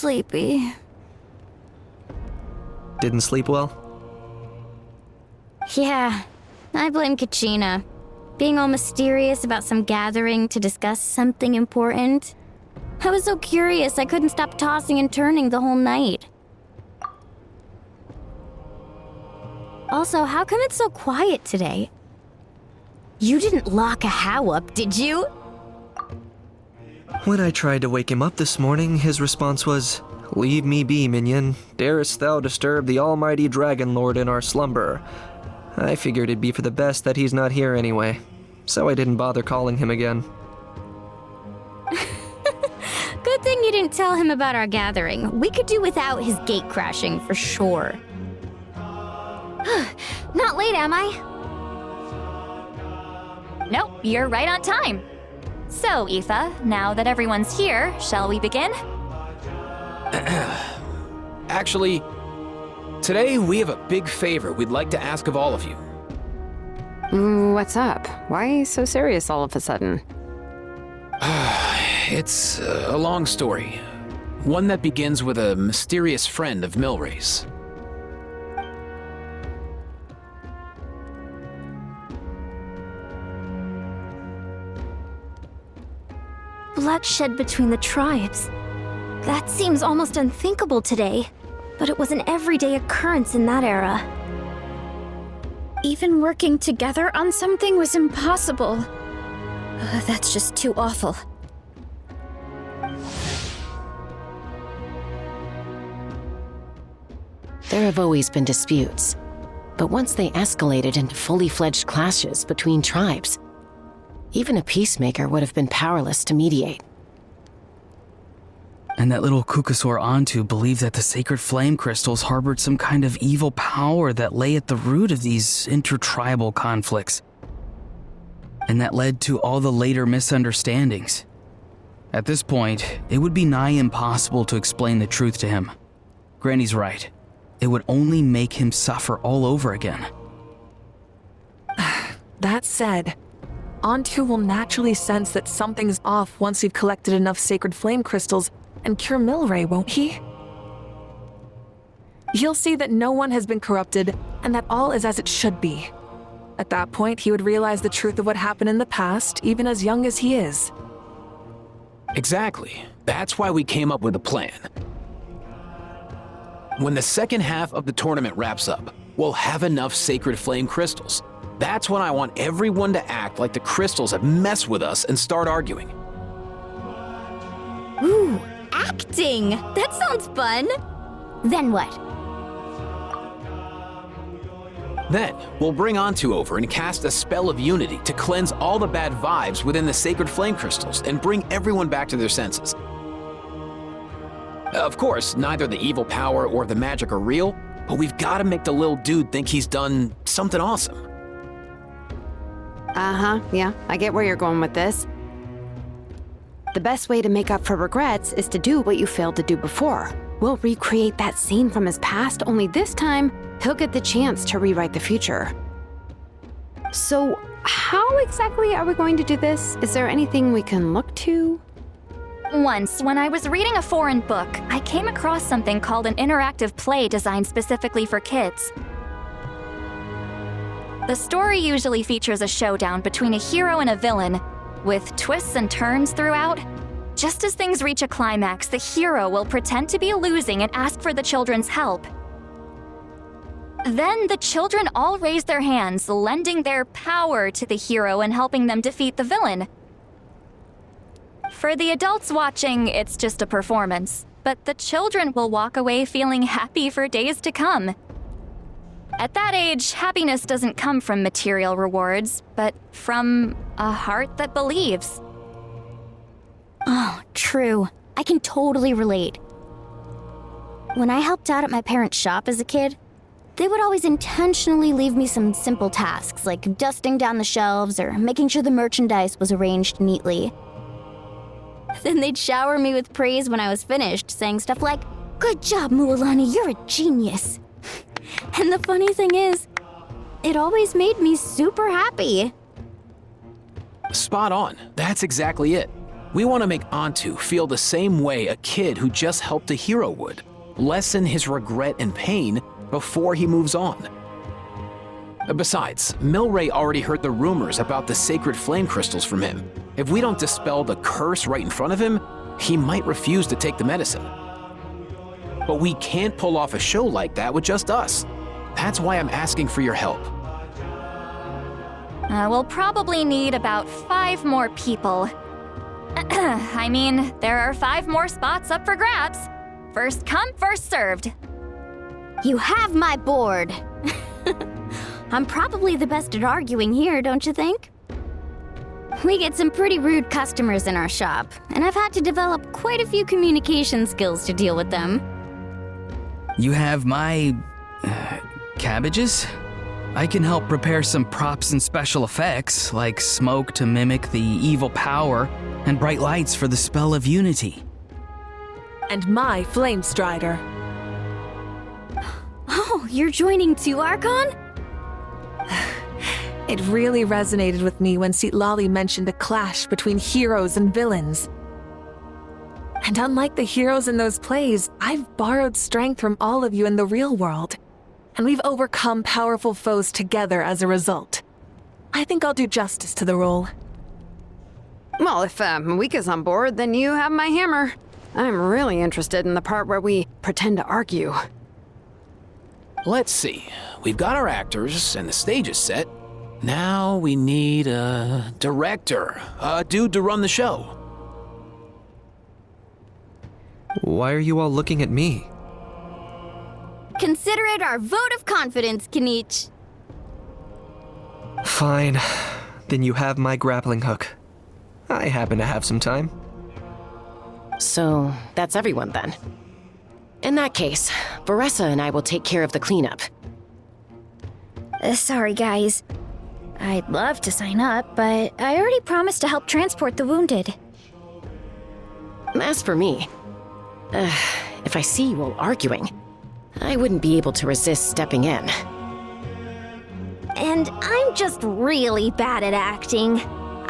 sleepy. Didn't sleep well? Yeah, I blame Kachina. Being all mysterious about some gathering to discuss something important. I was so curious I couldn't stop tossing and turning the whole night. Also, how come it's so quiet today? You didn't lock a How up, did you? When I tried to wake him up this morning, his response was, "Leave me be, minion. Darest thou disturb the almighty Dragon Lord in our slumber?" I figured it'd be for the best that he's not here anyway, so I didn't bother calling him again. Good thing you didn't tell him about our gathering. We could do without his gate crashing for sure. Not late, am I? Nope, you're right on time. So, Aoife, now that everyone's here, shall we begin? Actually, today we have a big favor we'd like to ask of all of you. What's up? Why so serious all of a sudden? It's a long story. One that begins with a mysterious friend of Milray's. Bloodshed between the tribes. That seems almost unthinkable today, but it was an everyday occurrence in that era. Even working together on something was impossible. That's just too awful. There have always been disputes, but once they escalated into fully fledged clashes between tribes, even a peacemaker would have been powerless to mediate. And that little Kukasaur Antu believed that the sacred flame crystals harbored some kind of evil power that lay at the root of these intertribal conflicts. And that led to all the later misunderstandings. At this point, it would be nigh impossible to explain the truth to him. Granny's right. It would only make him suffer all over again. That said, Antu will naturally sense that something's off once we've collected enough sacred flame crystals and cure Milray, won't he? He'll see that no one has been corrupted and that all is as it should be. At that point, he would realize the truth of what happened in the past, even as young as he is. Exactly. That's why we came up with a plan. When the second half of the tournament wraps up, we'll have enough sacred flame crystals. That's when I want everyone to act like the crystals have messed with us and start arguing. Ooh, acting! That sounds fun! Then what? Then, we'll bring Antu over and cast a spell of unity to cleanse all the bad vibes within the sacred flame crystals and bring everyone back to their senses. Of course, neither the evil power or the magic are real, but we've got to make the little dude think he's done something awesome. Yeah, I get where you're going with this. The best way to make up for regrets is to do what you failed to do before. We'll recreate that scene from his past, only this time, he'll get the chance to rewrite the future. So, how exactly are we going to do this? Is there anything we can look to? Once, when I was reading a foreign book, I came across something called an interactive play designed specifically for kids. The story usually features a showdown between a hero and a villain, with twists and turns throughout. Just as things reach a climax, the hero will pretend to be losing and ask for the children's help. Then the children all raise their hands, lending their power to the hero and helping them defeat the villain. For the adults watching, it's just a performance, but the children will walk away feeling happy for days to come. At that age, happiness doesn't come from material rewards, but from a heart that believes. Oh, true. I can totally relate. When I helped out at my parents' shop as a kid, they would always intentionally leave me some simple tasks, like dusting down the shelves or making sure the merchandise was arranged neatly. Then they'd shower me with praise when I was finished, saying stuff like, "Good job, Mualani, you're a genius." And the funny thing is, it always made me super happy. Spot on. That's exactly it. We want to make Antu feel the same way a kid who just helped a hero would. Lessen his regret and pain before he moves on. Besides, Milray already heard the rumors about the sacred flame crystals from him. If we don't dispel the curse right in front of him, he might refuse to take the medicine. But we can't pull off a show like that with just us. That's why I'm asking for your help. We'll probably need about 5 more people. I mean, there are 5 more spots up for grabs. First come, first served. You have my board. I'm probably the best at arguing here, don't you think? We get some pretty rude customers in our shop, and I've had to develop quite a few communication skills to deal with them. You have my... cabbages? I can help prepare some props and special effects, like smoke to mimic the evil power, and bright lights for the spell of unity. And my Flame Strider. Oh, you're joining too, Archon? It really resonated with me when Lali mentioned a clash between heroes and villains. And unlike the heroes in those plays, I've borrowed strength from all of you in the real world. And we've overcome powerful foes together as a result. I think I'll do justice to the role. Well, if Mika's on board, then you have my hammer. I'm really interested in the part where we pretend to argue. Let's see. We've got our actors and the stage is set. Now we need a director, a dude to run the show. Why are you all looking at me? Consider it our vote of confidence, Kanich. Fine. Then you have my grappling hook. I happen to have some time. So, that's everyone then. In that case, Varessa and I will take care of the cleanup. Sorry, guys. I'd love to sign up, but I already promised to help transport the wounded. As for me, if I see you all arguing, I wouldn't be able to resist stepping in. And I'm just really bad at acting.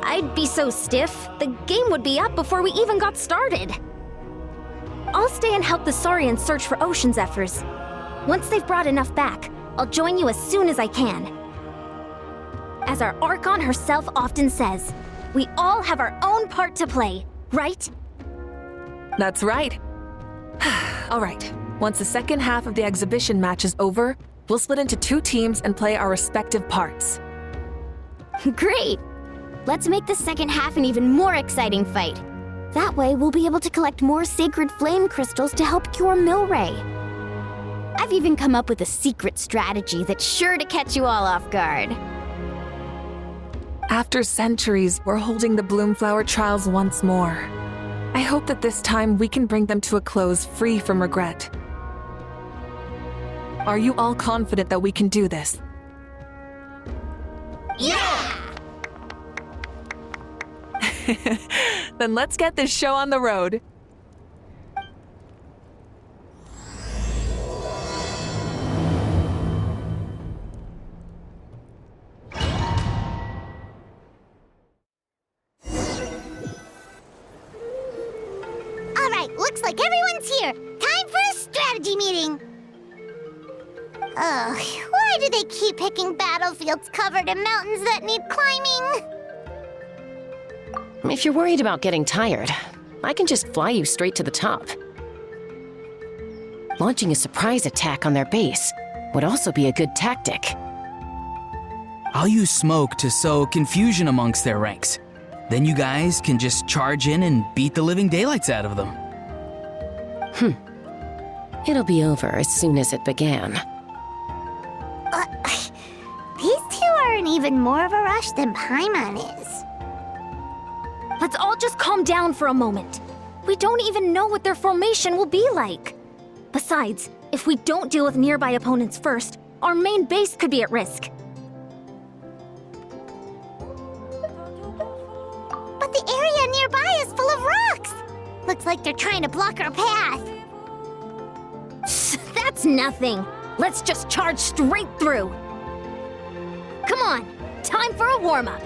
I'd be so stiff, the game would be up before we even got started. I'll stay and help the Saurians search for Ocean Zephyrs. Once they've brought enough back, I'll join you as soon as I can. As our Archon herself often says, we all have our own part to play, right? That's right. All right. Once the second half of the exhibition match is over, we'll split into 2 teams and play our respective parts. Great! Let's make the second half an even more exciting fight. That way, we'll be able to collect more sacred flame crystals to help cure Milray. I've even come up with a secret strategy that's sure to catch you all off guard. After centuries, we're holding the Bloomflower trials once more. I hope that this time we can bring them to a close free from regret. Are you all confident that we can do this? Yeah! Then let's get this show on the road. Alright, looks like everyone's here. Time for a strategy meeting. Ugh, why do they keep picking battlefields covered in mountains that need climbing? If you're worried about getting tired, I can just fly you straight to the top. Launching a surprise attack on their base would also be a good tactic. I'll use smoke to sow confusion amongst their ranks. Then you guys can just charge in and beat the living daylights out of them. It'll be over as soon as it began. These 2 are in even more of a rush than Paimon is. Let's all just calm down for a moment. We don't even know what their formation will be like. Besides, if we don't deal with nearby opponents first, our main base could be at risk. But the area nearby is full of rocks. Looks like they're trying to block our path. That's nothing. Let's just charge straight through. Come on, time for a warm-up.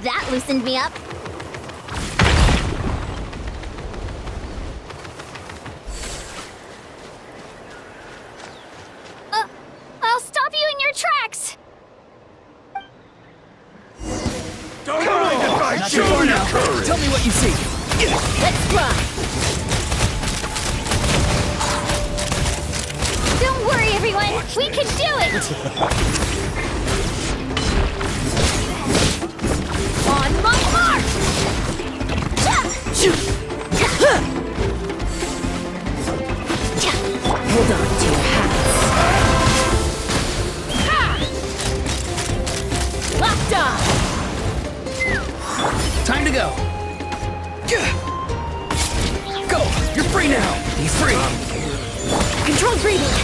That loosened me up. I'll stop you in your tracks! Not too far now. Tell me what you see. Let's fly! Don't worry, everyone! We can do it! On my mark! Hold on to your hats. Locked on! Time to go. Go! You're free now! Be free! Controlled breathing!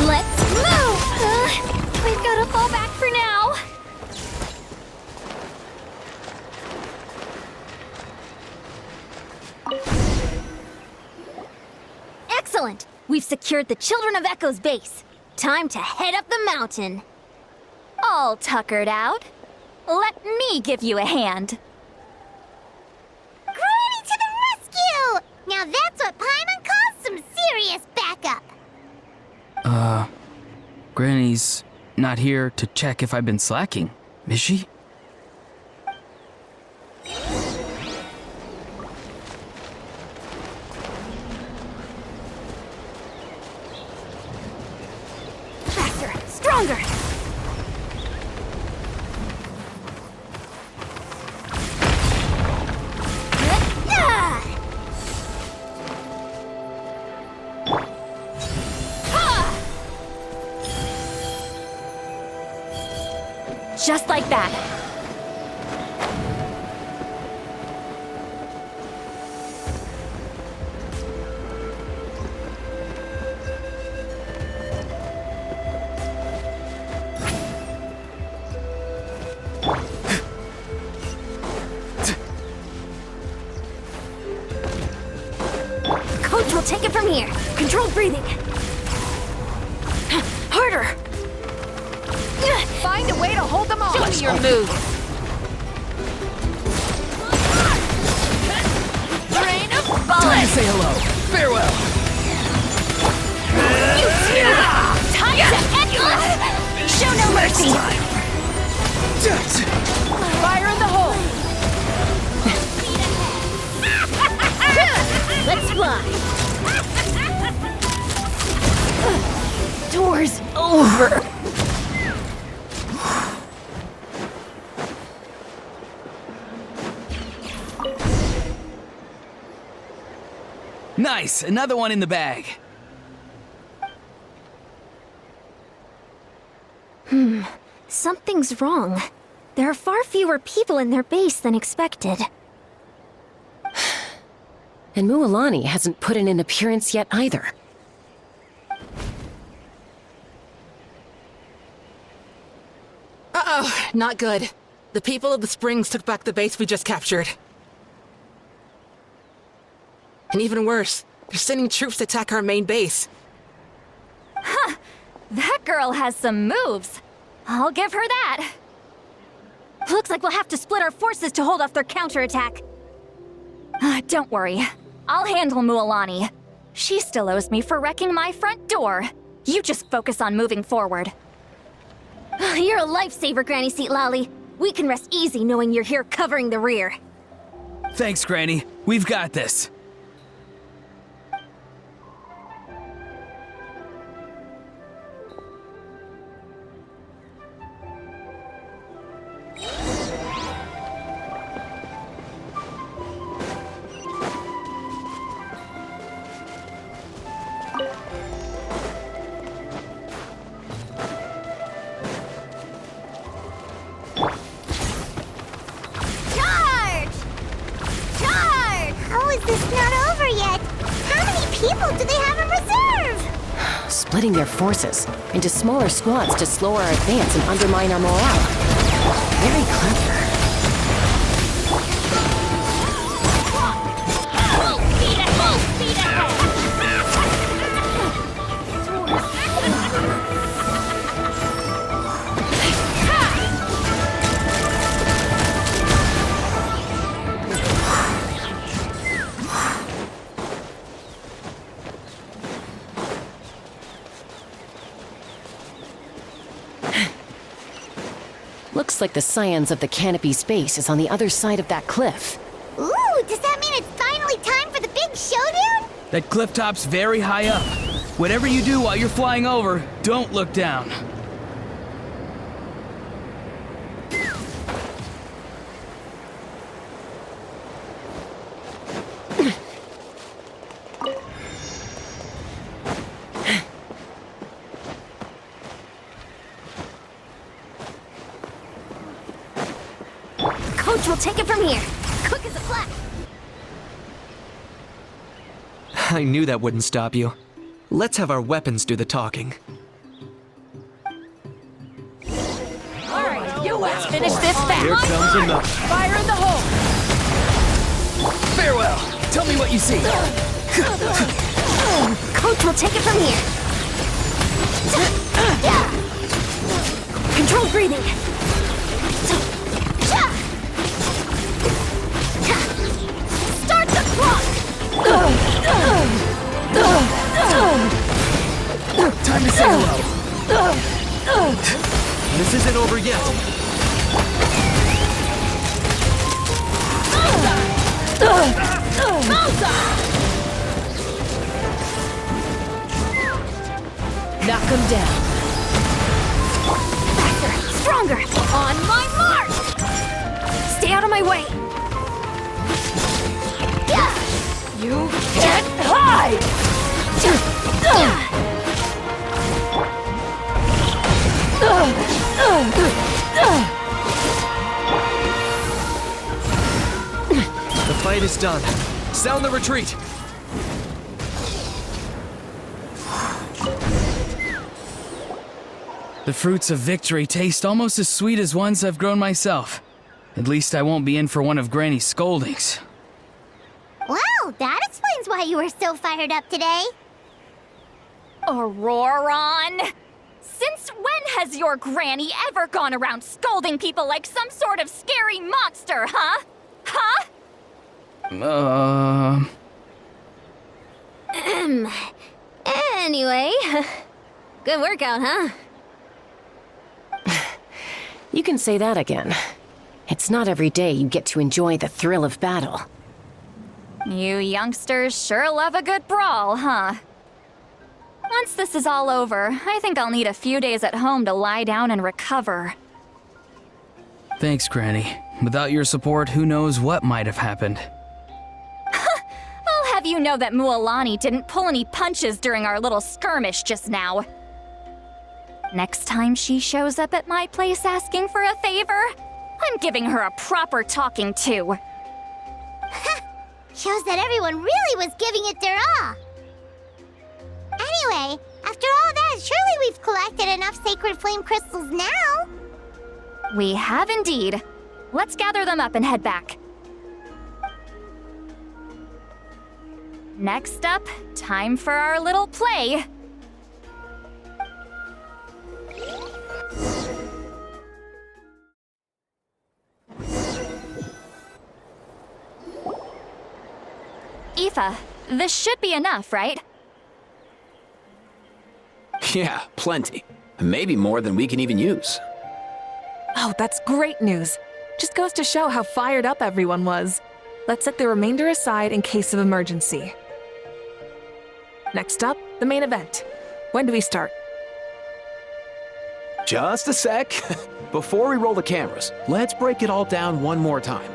Let's move! We've gotta fall back for now. Excellent! We've secured the Children of Echo's base. Time to head up the mountain. All tuckered out. Let me give you a hand. Granny to the rescue! Now that's what Paimon calls some serious backup. Granny's not here to check if I've been slacking, is she? Faster! Stronger! Just like that. Coach will take it from here. Controlled breathing. Harder! Find a way to hold them off. Show me your moves. Rain of Time to bullets! say hello. Farewell. Time to end this! Show no mercy! Fire in the hole. Let's fly. Door's over. Nice, another one in the bag. Something's wrong. There are far fewer people in their base than expected. And Mualani hasn't put in an appearance yet either. Uh-oh, not good. The people of the Springs took back the base we just captured. And even worse, they're sending troops to attack our main base. That girl has some moves. I'll give her that. Looks like we'll have to split our forces to hold off their counterattack. Don't worry. I'll handle Mualani. She still owes me for wrecking my front door. You just focus on moving forward. You're a lifesaver, Granny Seat Lolly. We can rest easy knowing you're here covering the rear. Thanks, Granny. We've got this. Charge! Charge! How is this not over yet? How many people do they have in reserve? Splitting their forces into smaller squads to slow our advance and undermine our morale. Very clever. Looks like the scions of the Canopy's base is on the other side of that cliff. Ooh, does that mean it's finally time for the big showdown? That cliff top's very high up. Whatever you do while you're flying over, don't look down. Coach will take it from here. Quick as a flash. I knew that wouldn't stop you. Let's have our weapons do the talking. Let's finish this fast. Here comes another. Fire in the hole. Farewell. Tell me what you see. Coach will take it from here. Controlled breathing. Start the clock. Time to say hello. This isn't over yet. Knock him down. Faster, stronger. On my mark. Stay out of my way. You can't hide. The fight is done. Sound the retreat. The fruits of victory taste almost as sweet as ones I've grown myself. At least I won't be in for one of Granny's scoldings. Well, that explains why you were so fired up today. Auroron! Since when has your granny ever gone around scolding people like some sort of scary monster, huh? Huh? Anyway, good workout, huh? You can say that again. It's not every day you get to enjoy the thrill of battle. You youngsters sure love a good brawl, huh? Once this is all over, I think I'll need a few days at home to lie down and recover. Thanks, Granny. Without your support, who knows what might have happened. I'll have you know that Mualani didn't pull any punches during our little skirmish just now. Next time she shows up at my place asking for a favor, I'm giving her a proper talking to. Shows that everyone really was giving it their all. Anyway, after all that, surely we've collected enough sacred flame crystals now. We have indeed. Let's gather them up and head back. Next up, time for our little play. Aoife, this should be enough, right? Yeah, plenty. Maybe more than we can even use. Oh, that's great news. Just goes to show how fired up everyone was. Let's set the remainder aside in case of emergency. Next up, the main event. When do we start? Just a sec. Before we roll the cameras, let's break it all down one more time.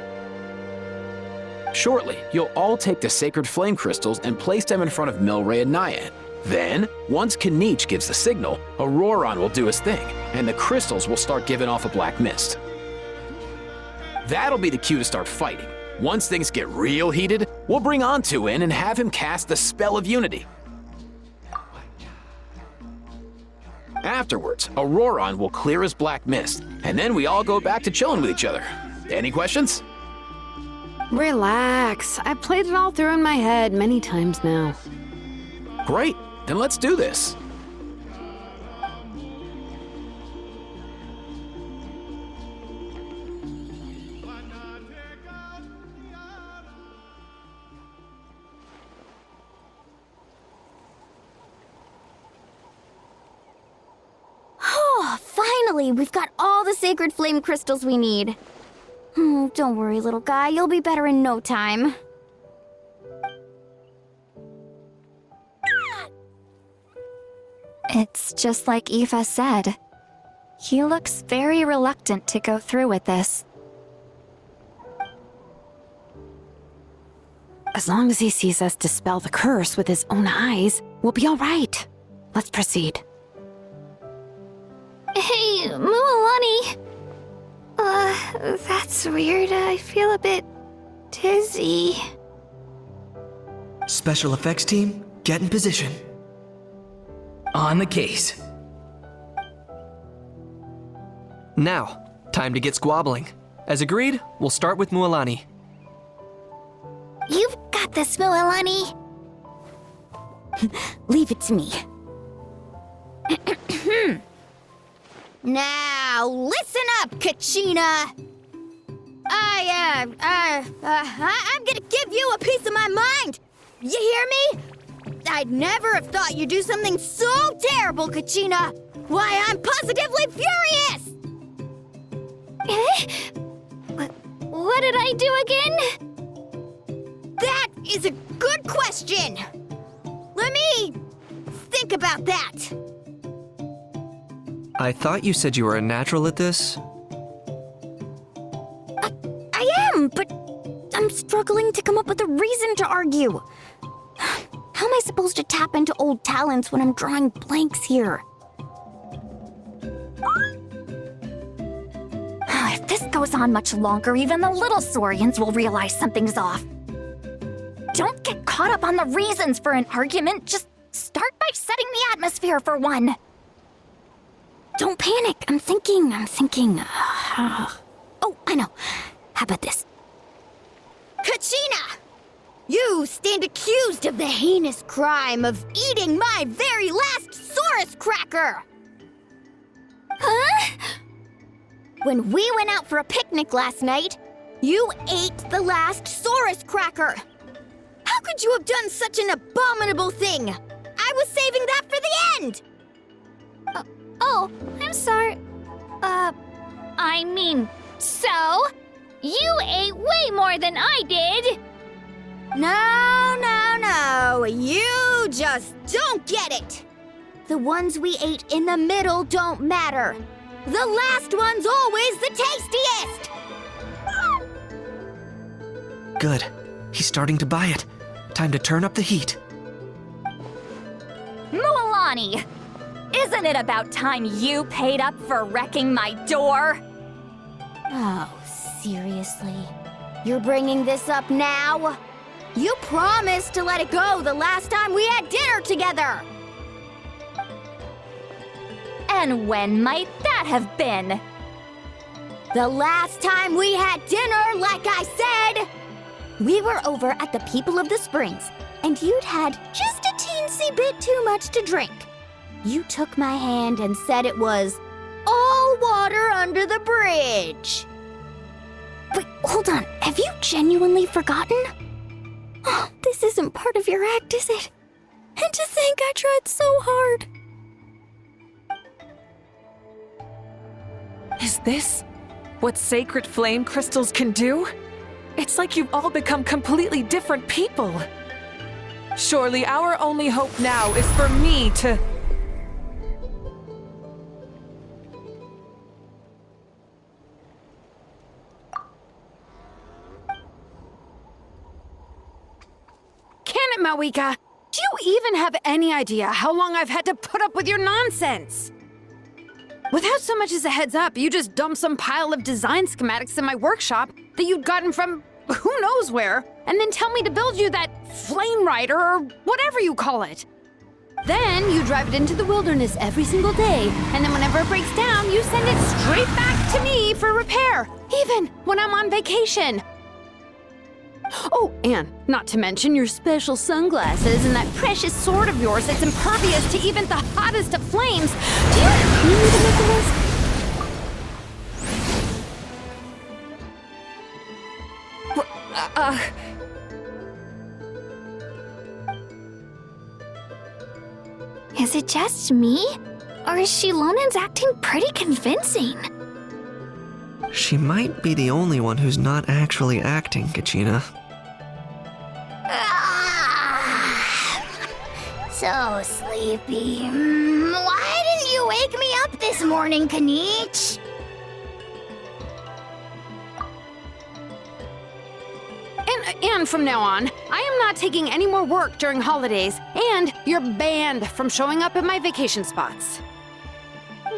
Shortly, you'll all take the sacred flame crystals and place them in front of Milray and Nyan. Then, once Kanich gives the signal, Auroron will do his thing, and the crystals will start giving off a black mist. That'll be the cue to start fighting. Once things get real heated, we'll bring Antu in and have him cast the Spell of Unity. Afterwards, Auroron will clear his black mist, and then we all go back to chilling with each other. Any questions? Relax. I've played it all through in my head many times now. Great, then let's do this. Oh, Finally, we've got all the sacred flame crystals we need. Oh, don't worry, little guy. You'll be better in no time. It's just like Eva said. He looks very reluctant to go through with this. As long as he sees us dispel the curse with his own eyes, we'll be all right. Let's proceed. Hey, Mualani. That's weird. I feel a bit dizzy. Special effects team, get in position. On the case. Now, time to get squabbling. As agreed, we'll start with Mualani. You've got this, Mualani. Leave it to me. Now, listen up, Kachina. I'm gonna give you a piece of my mind. You hear me? I'd never have thought you'd do something so terrible, Kachina. Why, I'm positively furious! What did I do again? That is a good question. Let me think about that. I thought you said you were a natural at this. I am, but I'm struggling to come up with a reason to argue. How am I supposed to tap into old talents when I'm drawing blanks here? If this goes on much longer, even the little Saurians will realize something's off. Don't get caught up on the reasons for an argument. Just start by setting the atmosphere for one. Don't panic. I'm thinking. Oh, I know. How about this? Kachina! You stand accused of the heinous crime of eating my very last Saurus cracker! Huh? When we went out for a picnic last night, you ate the last Saurus cracker! How could you have done such an abominable thing? I was saving that for the end! Oh, I'm sorry. I mean, so? You ate way more than I did! No, you just don't get it! The ones we ate in the middle don't matter. The last one's always the tastiest! Good. He's starting to buy it. Time to turn up the heat. Mualani! Isn't it about time you paid up for wrecking my door? Oh, seriously? You're bringing this up now? You promised to let it go the last time we had dinner together! And when might that have been? The last time we had dinner, like I said! We were over at the People of the Springs, and you'd had just a teensy bit too much to drink. You took my hand and said it was all water under the bridge. Wait, hold on. Have you genuinely forgotten? Oh, this isn't part of your act, is it? And to think I tried so hard. Is this what sacred flame crystals can do? It's like you've all become completely different people. Surely our only hope now is for me to... Can it, Mawika? Do you even have any idea how long I've had to put up with your nonsense? Without so much as a heads up, you just dumped some pile of design schematics in my workshop that you'd gotten from who knows where, and then tell me to build you that flame rider or whatever you call it. Then you drive it into the wilderness every single day, and then whenever it breaks down, you send it straight back to me for repair, even when I'm on vacation. Oh, and not to mention your special sunglasses and that precious sword of yours that's impervious to even the hottest of flames. Do you need to make a list? Is it just me? Or is she Lonan's acting pretty convincing? She might be the only one who's not actually acting, Kachina. So sleepy. Why didn't you wake me up this morning, Kanich? And from now on, I am not taking any more work during holidays, and you're banned from showing up at my vacation spots.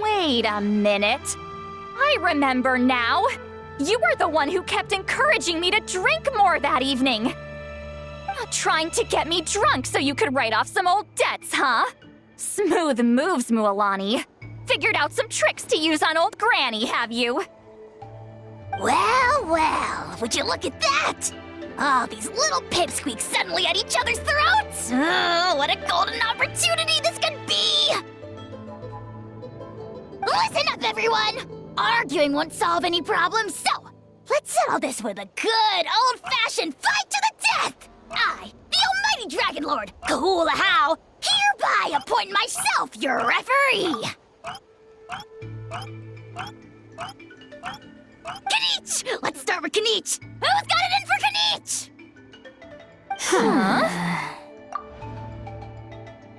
Wait a minute. I remember now. You were the one who kept encouraging me to drink more that evening. Trying to get me drunk so you could write off some old debts, huh? Smooth moves, Mualani. Figured out some tricks to use on old Granny, have you? Well, well, would you look at that? Oh, these little pipsqueaks suddenly at each other's throats! Oh, what a golden opportunity this could be! Listen up, everyone! Arguing won't solve any problems, so let's settle this with a good old-fashioned fight to the death! I, the almighty Dragon Lord, Kahula, hereby appoint myself your referee! Kanich! Let's start with Kanich! Who's got it in for Kanich? Huh?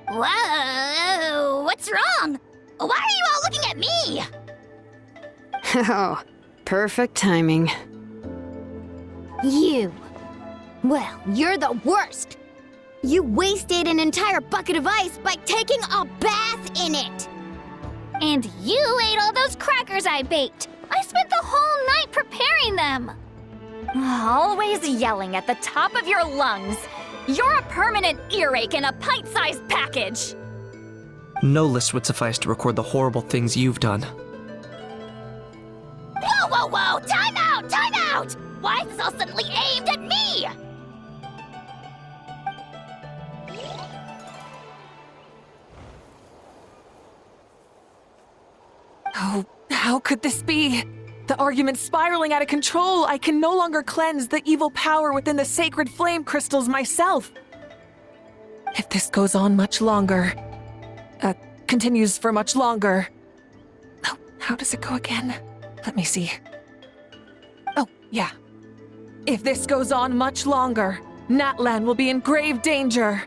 Whoa, what's wrong? Why are you all looking at me? Oh, perfect timing. You. Well, you're the worst. You wasted an entire bucket of ice by taking a bath in it. And you ate all those crackers I baked. I spent the whole night preparing them. Always yelling at the top of your lungs. You're a permanent earache in a pint-sized package. No list would suffice to record the horrible things you've done. Whoa, whoa, whoa! Time out! Time out! Why is this all suddenly aimed at me? Oh, how could this be? The argument's spiraling out of control. I can no longer cleanse the evil power within the sacred flame crystals myself. If this goes on much longer, continues for much longer. Oh, how does it go again? Let me see. Oh, yeah. If this goes on much longer, Natlan will be in grave danger.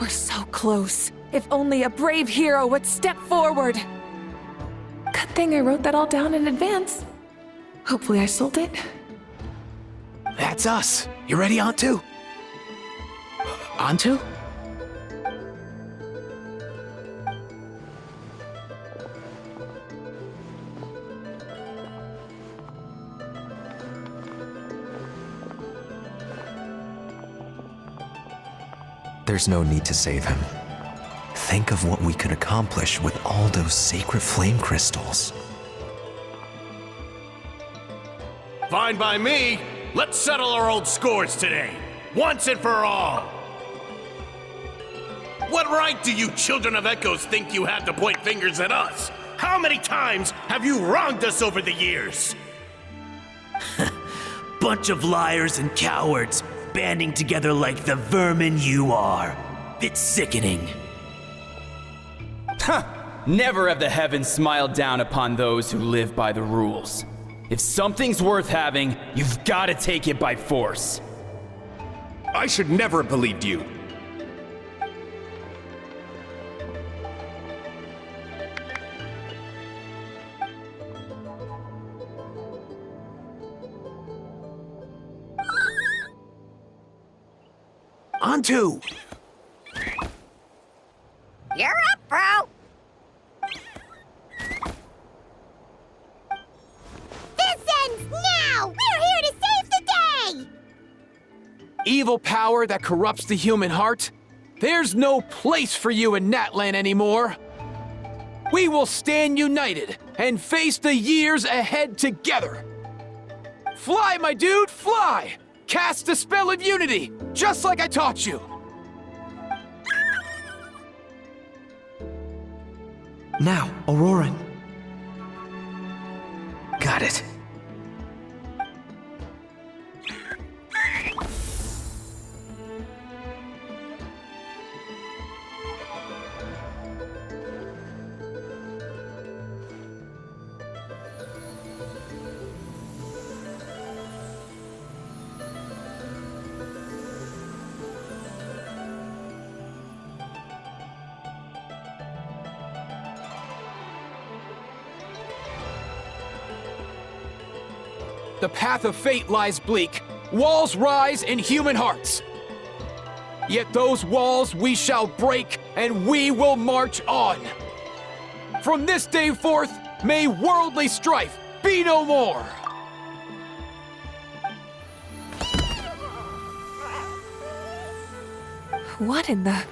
We're so close. If only a brave hero would step forward. Good thing I wrote that all down in advance. Hopefully I sold it. That's us. You ready, Antu? Antu? There's no need to save him. Think of what we could accomplish with all those sacred flame crystals. Fine by me. Let's settle our old scores today, once and for all. What right do you children of Echoes think you have to point fingers at us? How many times have you wronged us over the years? Bunch of liars and cowards, banding together like the vermin you are. It's sickening. Huh! Never have the heavens smiled down upon those who live by the rules. If something's worth having, you've got to take it by force. I should never have believed you. Antu! You're up, bro! This ends now! We're here to save the day! Evil power that corrupts the human heart? There's no place for you in Natlan anymore! We will stand united and face the years ahead together! Fly, my dude, fly! Cast the spell of unity, just like I taught you! Now, Auroran. Got it. The path of fate lies bleak. Walls rise in human hearts. Yet those walls we shall break, and we will march on. From this day forth, may worldly strife be no more. What in the...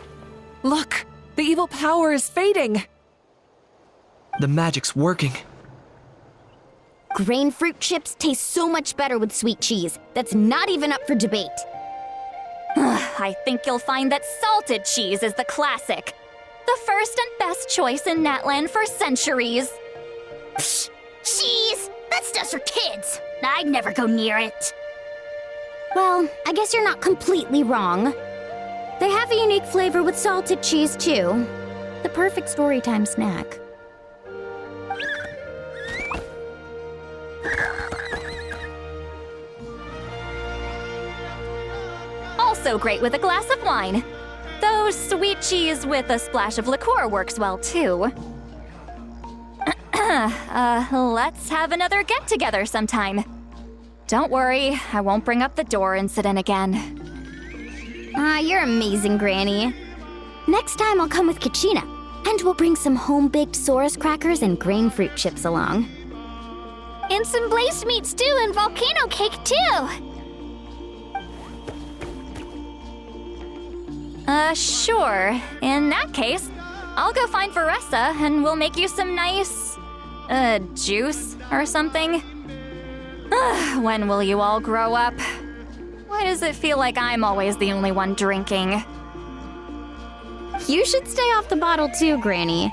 Look! The evil power is fading! The magic's working. Grain fruit chips taste so much better with sweet cheese. That's not even up for debate. I think you'll find that salted cheese is the classic. The first and best choice in Natland for centuries. Psh! Cheese! That stuff's for kids! I'd never go near it. Well, I guess you're not completely wrong. They have a unique flavor with salted cheese, too. The perfect storytime snack. Also great with a glass of wine. Though sweet cheese with a splash of liqueur works well, too. Let's have another get-together sometime. Don't worry, I won't bring up the door incident again. You're amazing, Granny. Next time I'll come with Kachina, and we'll bring some home-baked Saurus crackers and grain fruit chips along. And some blazed meat stew and volcano cake, too! Sure. In that case, I'll go find Varessa and we'll make you some nice, juice or something. When will you all grow up? Why does it feel like I'm always the only one drinking? You should stay off the bottle too, Granny.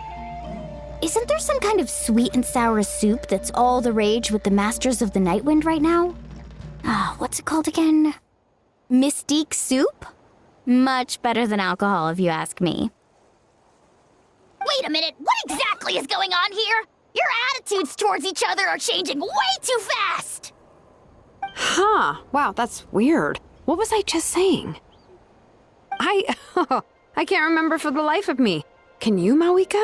Isn't there some kind of sweet and sour soup that's all the rage with the Masters of the Nightwind right now? What's it called again? Mystique soup? Much better than alcohol, if you ask me. Wait a minute, what exactly is going on here? Your attitudes towards each other are changing way too fast! Huh. Wow, that's weird. What was I just saying? I can't remember for the life of me. Can you, Mawika?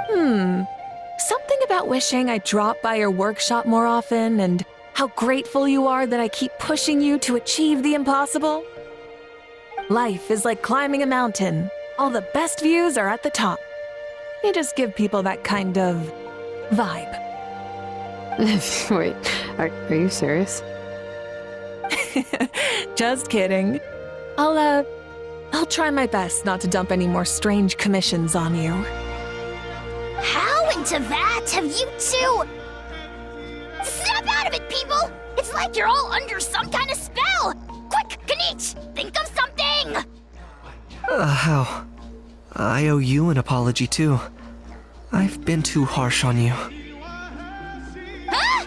Something about wishing I dropped by your workshop more often and how grateful you are that I keep pushing you to achieve the impossible. Life is like climbing a mountain. All the best views are at the top. You just give people that kind of vibe. Wait, are you serious? Just kidding. I'll try my best not to dump any more strange commissions on you. How into that have you two? Snap out of it, people! It's like you're all under some kind of spell! Quick, Kanich, think of something! How? I owe you an apology too. I've been too harsh on you. Huh?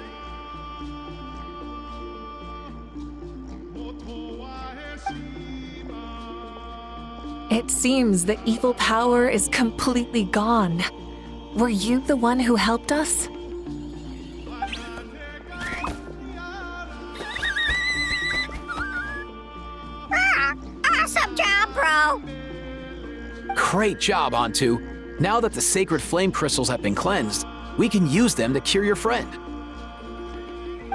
It seems the evil power is completely gone. Were you the one who helped us? Awesome job, bro! Great job, Antu. Now that the sacred flame crystals have been cleansed, we can use them to cure your friend.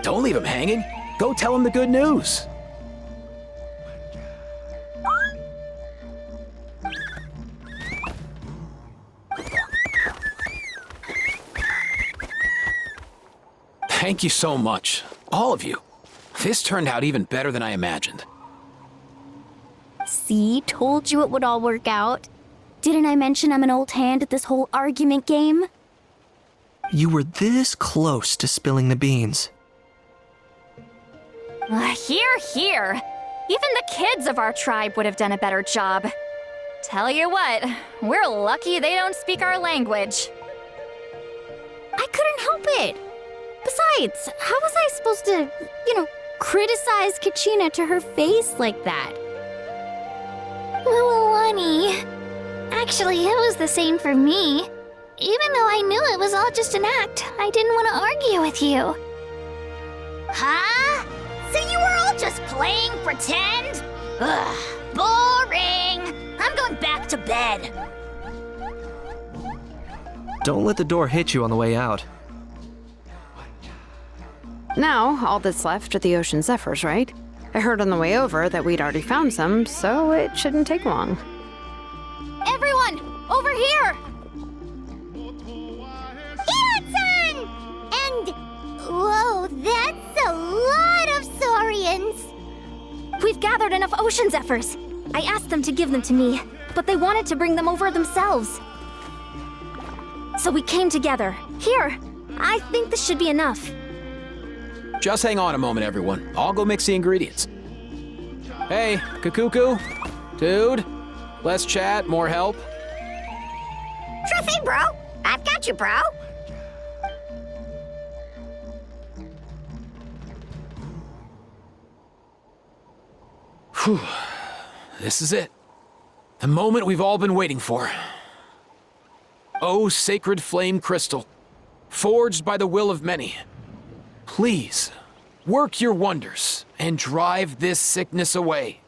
Don't leave him hanging. Go tell him the good news. Thank you so much, all of you. This turned out even better than I imagined. See, told you it would all work out. Didn't I mention I'm an old hand at this whole argument game? You were this close to spilling the beans. Here. Even the kids of our tribe would have done a better job. Tell you what, we're lucky they don't speak our language. I couldn't help it. Besides, how was I supposed to, criticize Kachina to her face like that? Lualani. Actually, it was the same for me. Even though I knew it was all just an act, I didn't want to argue with you. Huh? So you were all just playing pretend? Ugh, boring! I'm going back to bed. Don't let the door hit you on the way out. Now, all that's left are the ocean zephyrs, right? I heard on the way over that we'd already found some, so it shouldn't take long. Everyone, over here! Hiratsan! And... whoa, that's a lot of saurians! We've gathered enough ocean zephyrs. I asked them to give them to me, but they wanted to bring them over themselves. So we came together. Here, I think this should be enough. Just hang on a moment, everyone. I'll go mix the ingredients. Hey, Kakuku? Dude? Less chat, more help? Sure thing, bro. I've got you, bro. Whew. This is it. The moment we've all been waiting for. Oh, sacred flame crystal, forged by the will of many. Please, work your wonders and drive this sickness away.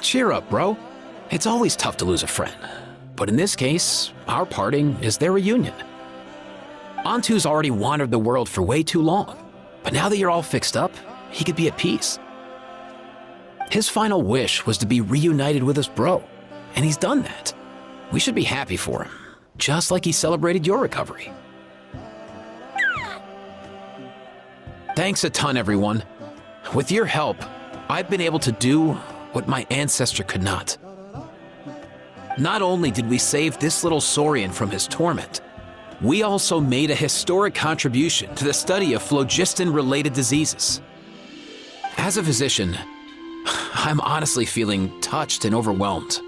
Cheer up, bro. It's always tough to lose a friend. But in this case, our parting is their reunion. Antu's already wandered the world for way too long. But now that you're all fixed up, he could be at peace. His final wish was to be reunited with his bro, and he's done that. We should be happy for him, just like he celebrated your recovery. Thanks a ton, everyone. With your help, I've been able to do what my ancestor could not. Not only did we save this little saurian from his torment, we also made a historic contribution to the study of phlogiston-related diseases. As a physician, I'm honestly feeling touched and overwhelmed.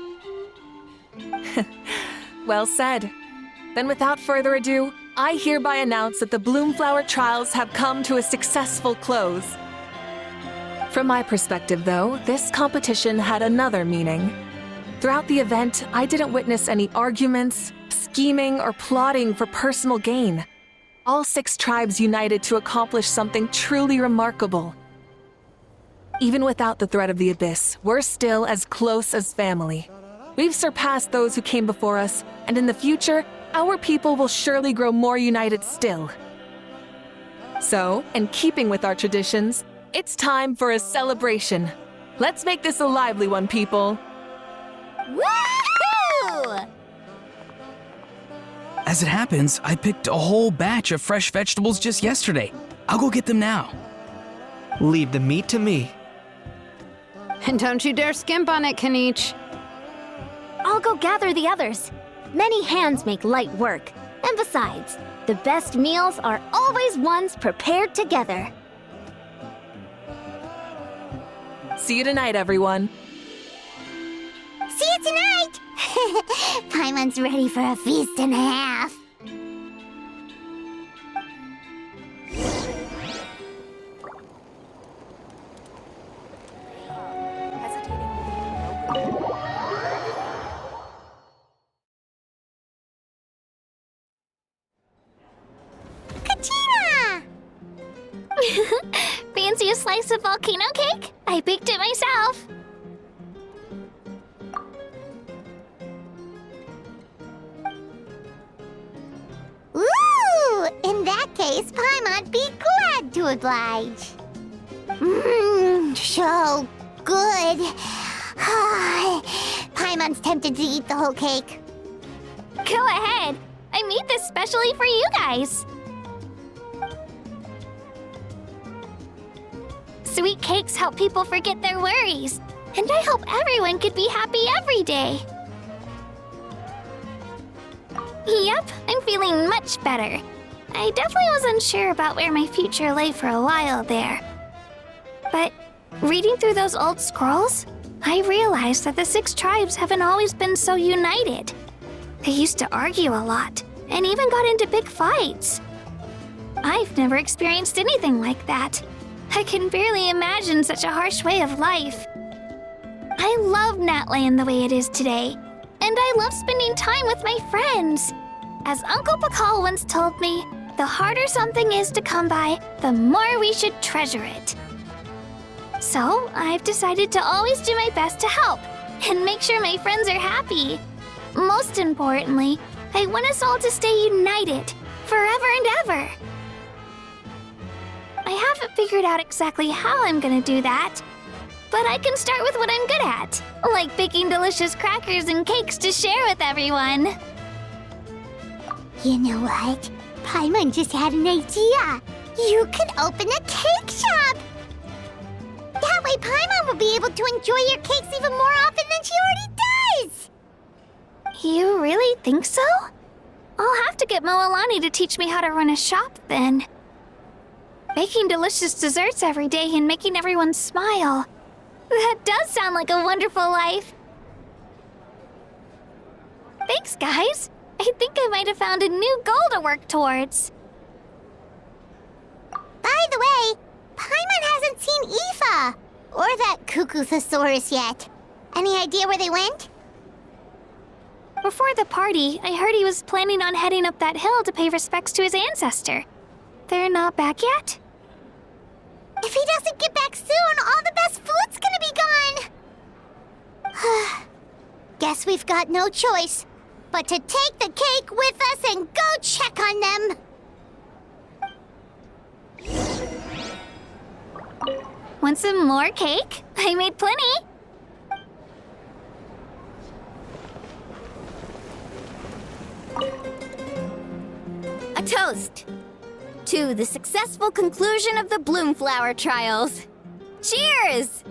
Well said. Then without further ado, I hereby announce that the Bloomflower trials have come to a successful close. From my perspective, though, this competition had another meaning. Throughout the event, I didn't witness any arguments, scheming, or plotting for personal gain. All 6 tribes united to accomplish something truly remarkable. Even without the threat of the Abyss, we're still as close as family. We've surpassed those who came before us, and in the future, our people will surely grow more united still. So, in keeping with our traditions, it's time for a celebration. Let's make this a lively one, people. Woohoo! As it happens, I picked a whole batch of fresh vegetables just yesterday. I'll go get them now. Leave the meat to me. And don't you dare skimp on it, Kanich. I'll go gather the others. Many hands make light work. And besides, the best meals are always ones prepared together. See you tonight, everyone. See you tonight! Paimon's ready for a feast and a half. Katina! Fancy a slice of volcano cake? I baked it myself. Ooh! In that case, Paimon'd be glad to oblige. Mmm, so good. Paimon's tempted to eat the whole cake. Go ahead. I made this specially for you guys. Sweet cakes help people forget their worries. And I hope everyone could be happy every day. Yep, I'm feeling much better. I definitely was unsure about where my future lay for a while there. But reading through those old scrolls, I realized that the 6 tribes haven't always been so united. They used to argue a lot, and even got into big fights. I've never experienced anything like that. I can barely imagine such a harsh way of life. I love Natland the way it is today, and I love spending time with my friends. As Uncle Pakal once told me, the harder something is to come by, the more we should treasure it. So, I've decided to always do my best to help, and make sure my friends are happy. Most importantly, I want us all to stay united, forever and ever. I haven't figured out exactly how I'm gonna do that, but I can start with what I'm good at, like baking delicious crackers and cakes to share with everyone. You know what? Paimon just had an idea. You could open a cake shop. That way Paimon will be able to enjoy your cakes even more often than she already does. You really think so? I'll have to get Moalani to teach me how to run a shop then. Baking delicious desserts every day and making everyone smile. That does sound like a wonderful life. Thanks, guys. I think I might have found a new goal to work towards. By the way, Paimon hasn't seen Aoife or that Cuckoo-thosaurus yet. Any idea where they went? Before the party, I heard he was planning on heading up that hill to pay respects to his ancestor. They're not back yet? If he doesn't get back soon, all the best food's gonna be gone. Guess we've got no choice but to take the cake with us and go check on them. Want some more cake? I made plenty. A toast to the successful conclusion of the Bloomflower trials. Cheers!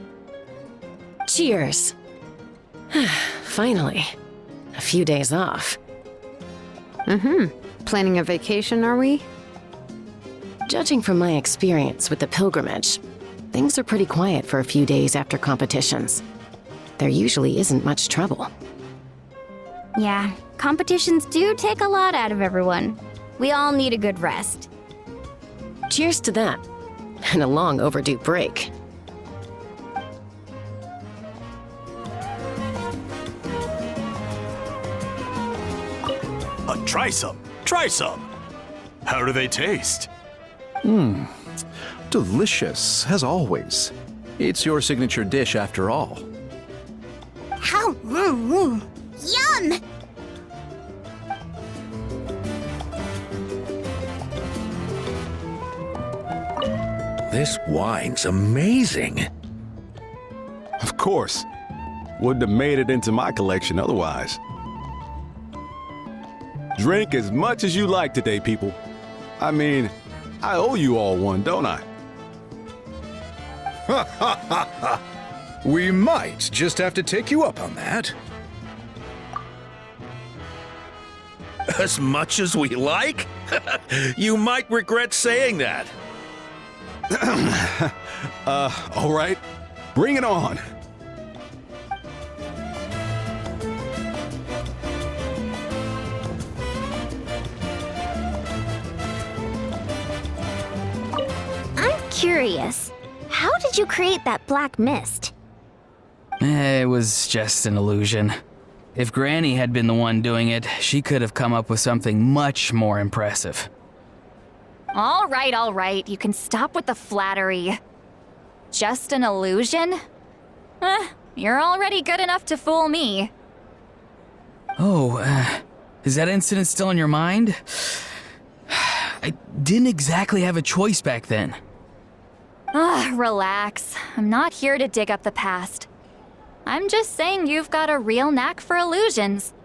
Cheers. Finally. A few days off. Planning a vacation, are we? Judging from my experience with the pilgrimage, things are pretty quiet for a few days after competitions. There usually isn't much trouble. Yeah, competitions do take a lot out of everyone. We all need a good rest. Cheers to that. And a long overdue break. Try some. Try some. How do they taste? Delicious, as always. It's your signature dish after all. How? Yum! This wine's amazing. Of course. Wouldn't have made it into my collection otherwise. Drink as much as you like today, people. I mean, I owe you all one, don't I? Ha ha ha ha! We might just have to take you up on that. As much as we like? You might regret saying that. All right. Bring it on. I'm curious. How did you create that black mist? It was just an illusion. If Granny had been the one doing it, she could have come up with something much more impressive. All right, you can stop with the flattery. Just an illusion? You're already good enough to fool me. Oh, is that incident still in your mind? I didn't exactly have a choice back then. Relax. I'm not here to dig up the past. I'm just saying you've got a real knack for illusions.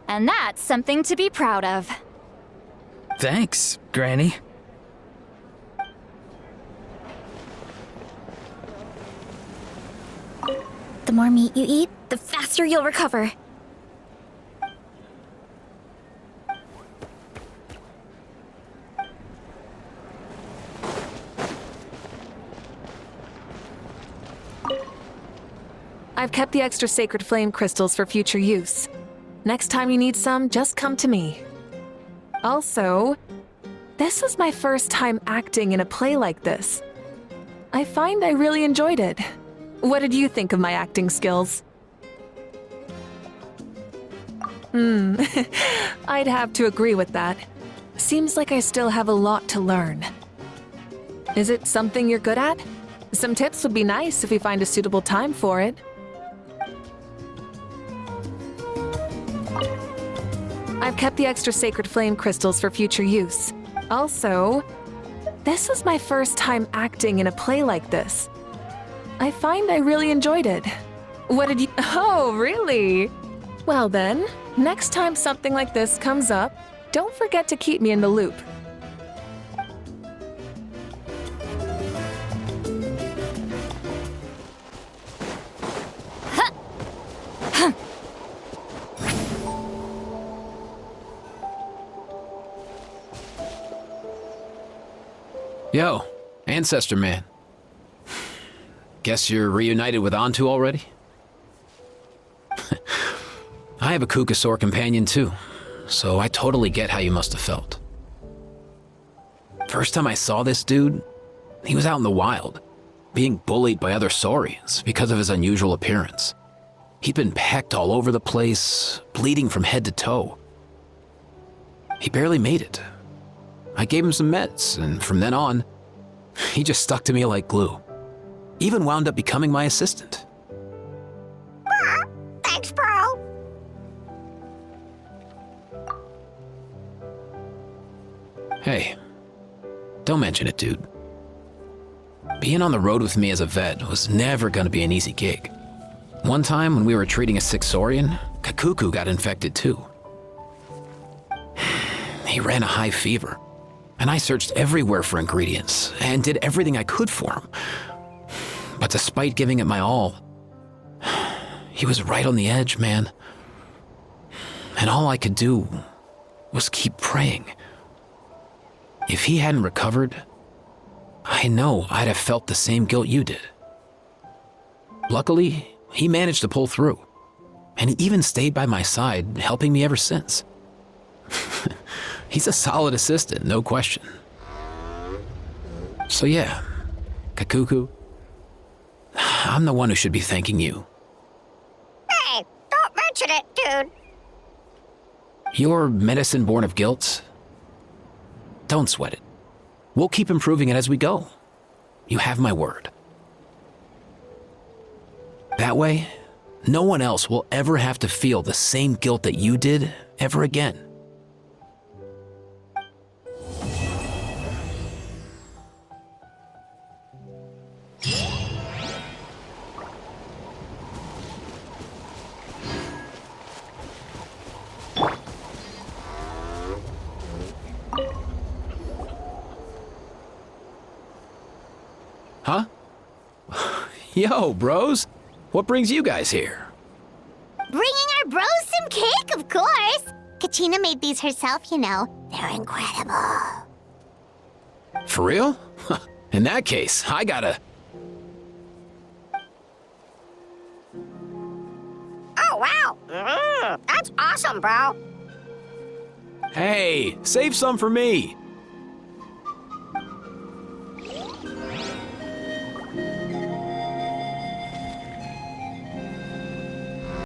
And that's something to be proud of. Thanks, Granny. The more meat you eat, the faster you'll recover. I've kept the extra sacred flame crystals for future use. Next time you need some, just come to me. Also, this was my first time acting in a play like this. I find I really enjoyed it. What did you think of my acting skills? I'd have to agree with that. Seems like I still have a lot to learn. Is it something you're good at? Some tips would be nice if we find a suitable time for it. I've kept the extra sacred flame crystals for future use. Also, this was my first time acting in a play like this. I find I really enjoyed it. What did you— Oh, really? Well then, next time something like this comes up, don't forget to keep me in the loop. Yo, Ancestor Man. Guess you're reunited with Antu already? I have a Kukasaur companion too, so I totally get how you must have felt. First time I saw this dude, he was out in the wild, being bullied by other saurians because of his unusual appearance. He'd been pecked all over the place, bleeding from head to toe. He barely made it. I gave him some meds, and from then on, he just stuck to me like glue. Even wound up becoming my assistant. Thanks, bro. Hey, don't mention it, dude. Being on the road with me as a vet was never gonna be an easy gig. One time when we were treating a sick saurian, Kakuku got infected too. He ran a high fever, and I searched everywhere for ingredients and did everything I could for him. But despite giving it my all, he was right on the edge, man. And all I could do was keep praying. If he hadn't recovered, I know I'd have felt the same guilt you did. Luckily, he managed to pull through, and he even stayed by my side, helping me ever since. He's a solid assistant, no question. So yeah, Kakuku, I'm the one who should be thanking you. Hey, don't mention it, dude. Your medicine born of guilt? Don't sweat it. We'll keep improving it as we go. You have my word. That way, no one else will ever have to feel the same guilt that you did ever again. Yo, bros. What brings you guys here? Bringing our bros some cake, of course. Katrina made these herself, you know. They're incredible. For real? In that case, I gotta... Oh, wow. That's awesome, bro. Hey, save some for me.